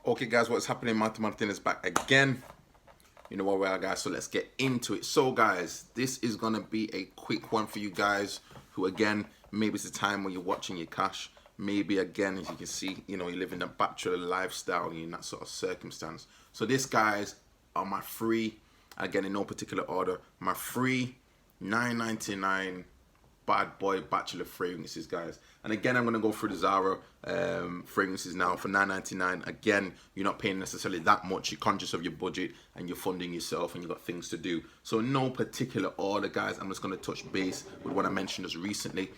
Okay guys, what's happening? Martin is back again. You know what we are, guys, so let's get into it. So guys, this is gonna be a quick one for you guys who, again, maybe it's the time when you're watching your cash. Maybe, again, as you can see, you know, you're living a bachelor lifestyle, you're in that sort of circumstance. So this, guys, are my free, again, in no particular order, my free 9.99 bad boy bachelor fragrances, guys. And again, I'm going to go through the Zara fragrances now for $9.99. Again, you're not paying necessarily that much. You're conscious of your budget and you're funding yourself and you've got things to do. So in no particular order, guys, I'm just going to touch base with what I mentioned just recently,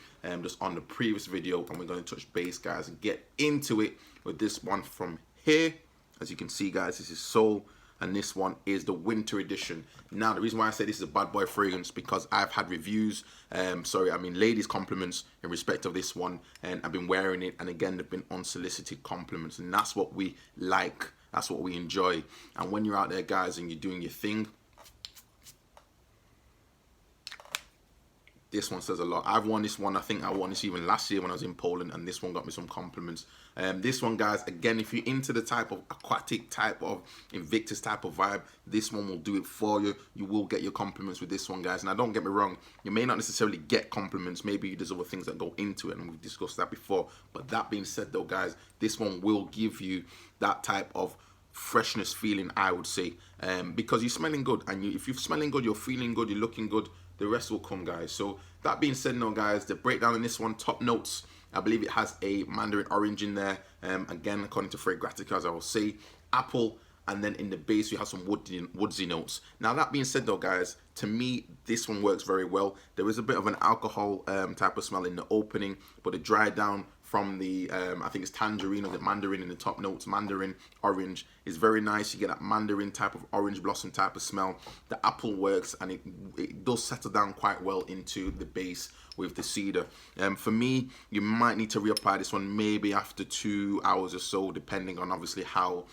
just on the previous video, and we're going to touch base, guys, and get into it with this one from here. As you can see, guys, this is Seoul, and this one is the winter edition. Now, the reason why I say this is a bad boy fragrance, because I've had reviews, ladies compliments in respect of this one, and I've been wearing it, and again, they've been unsolicited compliments, and that's what we like, that's what we enjoy. And when you're out there, guys, and you're doing your thing, this one says a lot. I've worn this one, I think I won this even last year when I was in Poland, and this one got me some compliments. This one, guys, again, if you're into the type of aquatic type of Invictus type of vibe, this one will do it for you. You will get your compliments with this one, guys. Now, don't get me wrong, you may not necessarily get compliments. Maybe there's other things that go into it, and we've discussed that before. But that being said, though, guys, this one will give you that type of freshness feeling, I would say, because you're smelling good, and if you're smelling good, you're feeling good, you're looking good, the rest will come, guys. So that being said, now, guys, the breakdown in this one, top notes, I believe it has a mandarin orange in there, again, according to Fragrantica, as I will say, apple, and then in the base we have some woodsy notes. Now, that being said, though, guys, to me this one works very well. There is a bit of an alcohol type of smell in the opening, but the dry down from the I think it's tangerine or the mandarin in the top notes, mandarin orange, is very nice. You get that mandarin type of orange blossom type of smell. The apple works, and it does settle down quite well into the base with the cedar. For me, you might need to reapply this one maybe after 2 hours or so, depending on obviously how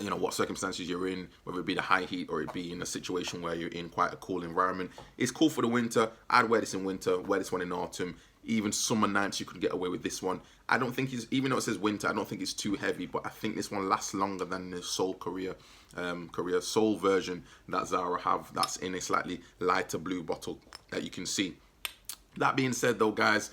you know, what circumstances you're in, whether it be the high heat or it be in a situation where you're in quite a cool environment. It's cool for the winter. I'd wear this in winter, wear this one in autumn. Even summer nights, you could get away with this one. I don't think it's, even though it says winter, I don't think it's too heavy, but I think this one lasts longer than the Seoul Korea Seoul version that Zara have. That's in a slightly lighter blue bottle that you can see. That being said, though, guys,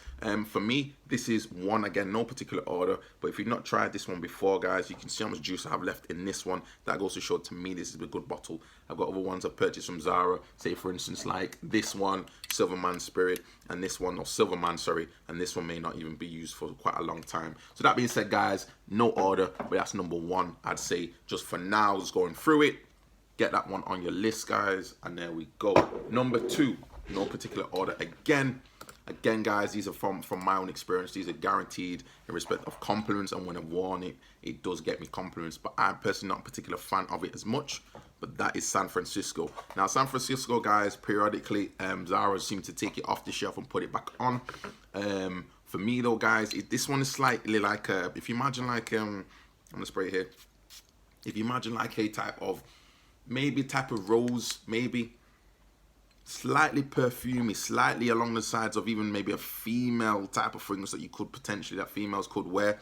for me, this is one, again, no particular order, but if you've not tried this one before, guys, you can see how much juice I have left in this one. That goes to show, to me, this is a good bottle. I've got other ones I've purchased from Zara, say, for instance, like this one, Silverman Spirit, and this one, or Silverman, sorry, and this one may not even be used for quite a long time. So that being said, guys, no order, but that's number one, I'd say, just for now, just going through it. Get that one on your list, guys, and there we go. Number two, no particular order again, guys, these are from my own experience. These are guaranteed in respect of compliments, and when I've worn it, it does get me compliments, but I'm personally not a particular fan of it as much. But that is San Francisco. Now, San Francisco, guys, periodically Zara seem to take it off the shelf and put it back on. For me, though, guys, this one is slightly like if you imagine like I'm gonna spray it here. If you imagine like a type of rose, maybe slightly perfumey, slightly along the sides of even maybe a female type of fragrance that you could potentially, that females could wear.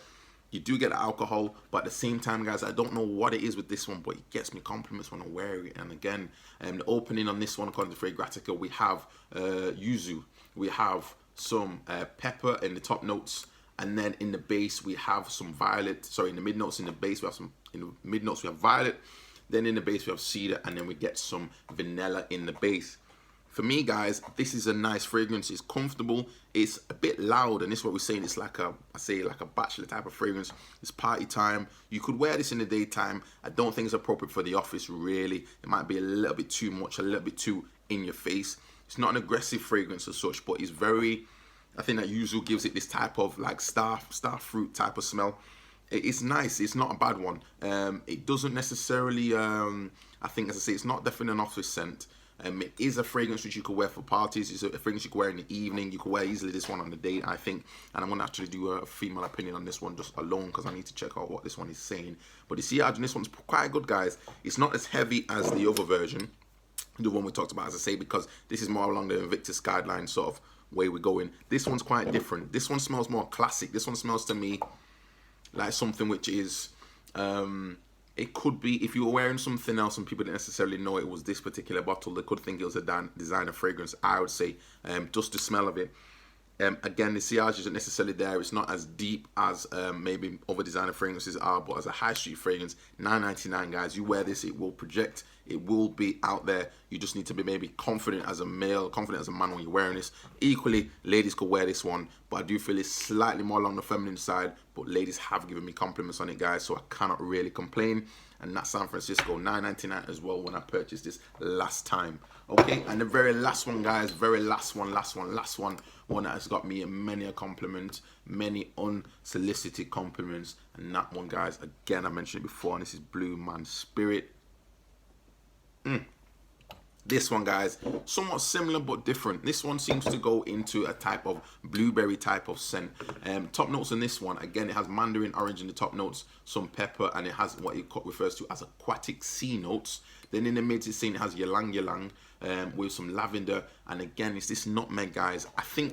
You do get the alcohol, but at the same time, guys, I don't know what it is with this one, but it gets me compliments when I wear it. And again, the opening on this one, according to Fragrantica, we have yuzu, we have some pepper in the top notes, and then in the base we have some violet. Sorry, in the mid notes, in the base we have some, in the mid notes we have violet, then in the base we have cedar, and then we get some vanilla in the base. For me, guys, this is a nice fragrance. It's comfortable. It's a bit loud, and this is what we're saying. It's like a bachelor type of fragrance. It's party time. You could wear this in the daytime. I don't think it's appropriate for the office, really. It might be a little bit too much, a little bit too in your face. It's not an aggressive fragrance as such, but it's very, I think that yuzu gives it this type of like star fruit type of smell. It's nice. It's not a bad one. It doesn't necessarily, I think, as I say, it's not definitely an office scent. It is a fragrance which you could wear for parties. It's a fragrance you could wear in the evening. You could wear easily this one on the date, I think. And I'm going to actually do a female opinion on this one just alone, because I need to check out what this one is saying. But you see, this one's quite good, guys. It's not as heavy as the other version, the one we talked about, as I say, because this is more along the Invictus guideline sort of way we're going. This one's quite different. This one smells more classic. This one smells to me like something which is, it could be, if you were wearing something else and people didn't necessarily know it was this particular bottle, they could think it was a designer fragrance. I would say, just the smell of it. Again, the sillage isn't necessarily there. It's not as deep as maybe other designer fragrances are, but as a high street fragrance, $9.99, guys, you wear this, it will project, it will be out there. You just need to be maybe confident as a male, confident as a man when you're wearing this. Equally, ladies could wear this one, but I do feel it's slightly more along the feminine side, but ladies have given me compliments on it, guys, so I cannot really complain. And that's San Francisco, $9.99 as well when I purchased this last time. Okay, and the very last one, guys, very last one that has got me many a compliment, many unsolicited compliments, and that one, guys, again, I mentioned it before, and this is Blue Man Spirit. This one, guys, somewhat similar but different. This one seems to go into a type of blueberry type of scent. Top notes on this one, again, it has mandarin orange in the top notes, some pepper, and it has what it refers to as aquatic sea notes. Then in the mid, it's saying it has ylang ylang with some lavender, and again, it's this nutmeg, guys.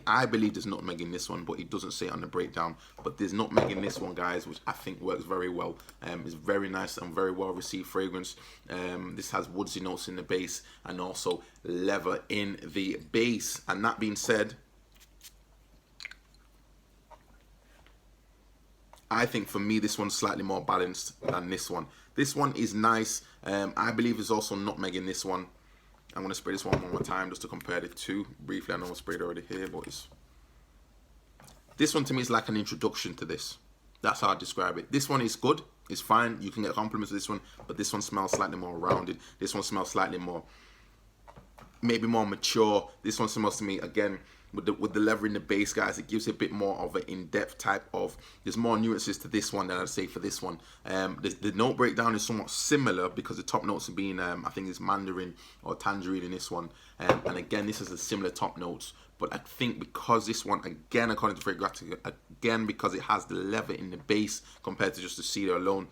I believe there's nutmeg in this one, but it doesn't say it on the breakdown. But there's nutmeg in this one, guys, which I think works very well. It's very nice and very well received fragrance. This has woodsy notes in the base and also leather in the base. And that being said, I think for me, this one's slightly more balanced than this one. This one is nice. I believe there's also nutmeg in this one. I'm going to spray this one more time just to compare the two. Briefly, I know I sprayed already here, but this one to me is like an introduction to this. That's how I describe it. This one is good. It's fine. You can get compliments with this one, but this one smells slightly more rounded. This one smells slightly more, maybe more mature. This one smells to me, again, with the leather in the base, guys, it gives it a bit more of an in-depth type of, there's more nuances to this one than I'd say for this one. The note breakdown is somewhat similar because the top notes are being, I think it's mandarin or tangerine in this one. And again, this is a similar top notes. But I think because this one, again, according to Fragrantica, again, because it has the leather in the base compared to just the cedar alone,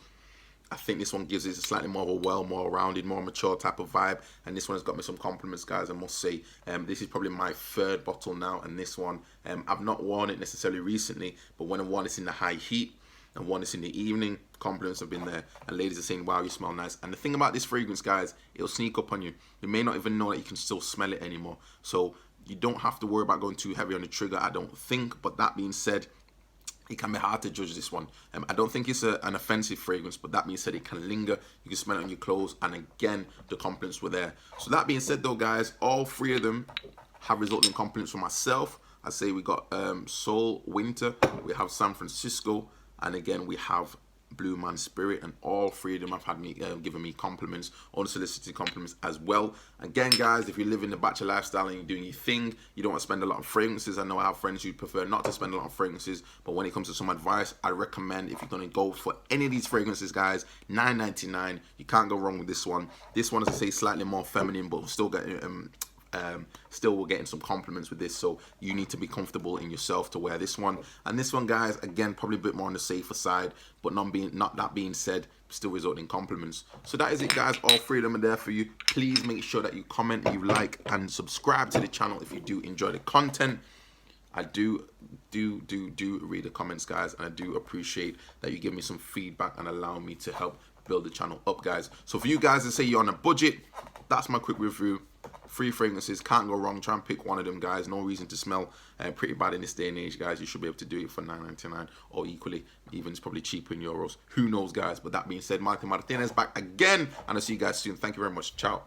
I think this one gives it a slightly more of a more rounded, more mature type of vibe. And this one has got me some compliments, guys, I must say. This is probably my third bottle now, and this one, I've not worn it necessarily recently, but when I worn it in the high heat and worn this in the evening, compliments have been there. And ladies are saying, wow, you smell nice. And the thing about this fragrance, guys, it'll sneak up on you. You may not even know that you can still smell it anymore. So you don't have to worry about going too heavy on the trigger, I don't think. But that being said, it can be hard to judge this one. I don't think it's an offensive fragrance, but that being said, it can linger. You can smell it on your clothes, and again, the compliments were there. So that being said, though, guys, all three of them have resulted in compliments for myself. I say we got Seoul Winter, we have San Francisco, and again, we have Blue Man Spirit, and all three of them have had me given me compliments, unsolicited compliments as well. Again, guys, if you live in the bachelor lifestyle and you're doing your thing, you don't want to spend a lot of fragrances. I know I have friends who prefer not to spend a lot of fragrances, but when it comes to some advice, I recommend, if you're going to go for any of these fragrances, guys, $9.99, you can't go wrong with this one. This one, as I say, slightly more feminine, but still getting still we're getting some compliments with this, so you need to be comfortable in yourself to wear this one. And this one, guys, again, probably a bit more on the safer side, but not that being said, still resulting in compliments. So that is it, guys. All three of them are there for you. Please make sure that you comment, you like, and subscribe to the channel if you do enjoy the content. I do read the comments, guys, and I do appreciate that you give me some feedback and allow me to help build the channel up, guys. So for you guys that say you're on a budget, that's my quick review. 3 fragrances, can't go wrong. Try and pick one of them, guys. No reason to smell pretty bad in this day and age, guys. You should be able to do it for $9.99, or equally, even it's probably cheaper in euros. Who knows, guys? But that being said, Michael Martinez back again, and I'll see you guys soon. Thank you very much. Ciao.